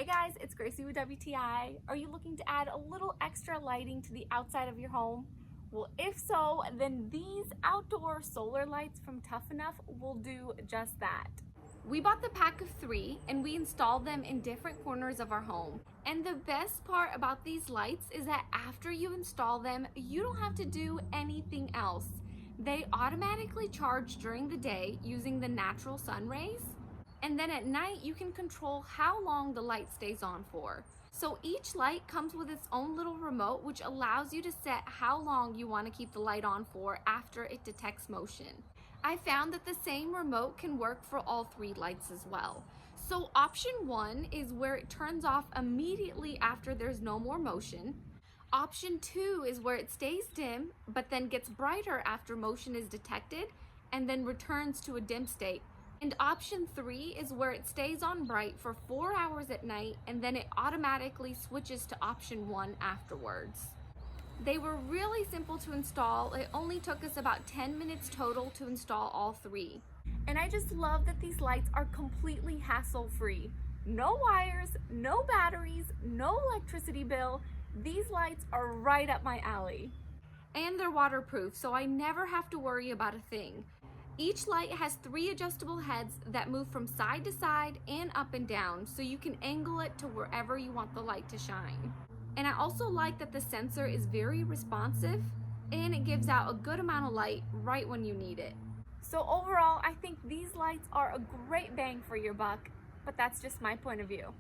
Hey guys, it's Gracie with WTI. Are you looking to add a little extra lighting to the outside of your home? Well, if so, then these outdoor solar lights from Tuffenough will do just that. We bought the pack of 3 and we installed them in different corners of our home. And the best part about these lights is that after you install them, you don't have to do anything else. They automatically charge during the day using the natural sun rays. And then at night, you can control how long the light stays on for. So each light comes with its own little remote, which allows you to set how long you want to keep the light on for after it detects motion. I found that the same remote can work for all 3 lights as well. So option 1 is where it turns off immediately after there's no more motion. Option 2 is where it stays dim, but then gets brighter after motion is detected, and then returns to a dim state. And option 3 is where it stays on bright for 4 hours at night, and then it automatically switches to option 1 afterwards. They were really simple to install. It only took us about 10 minutes total to install all 3. And I just love that these lights are completely hassle-free. No wires, no batteries, no electricity bill. These lights are right up my alley. And they're waterproof, so I never have to worry about a thing. Each light has 3 adjustable heads that move from side to side and up and down, so you can angle it to wherever you want the light to shine. And I also like that the sensor is very responsive and it gives out a good amount of light right when you need it. So overall, I think these lights are a great bang for your buck, but that's just my point of view.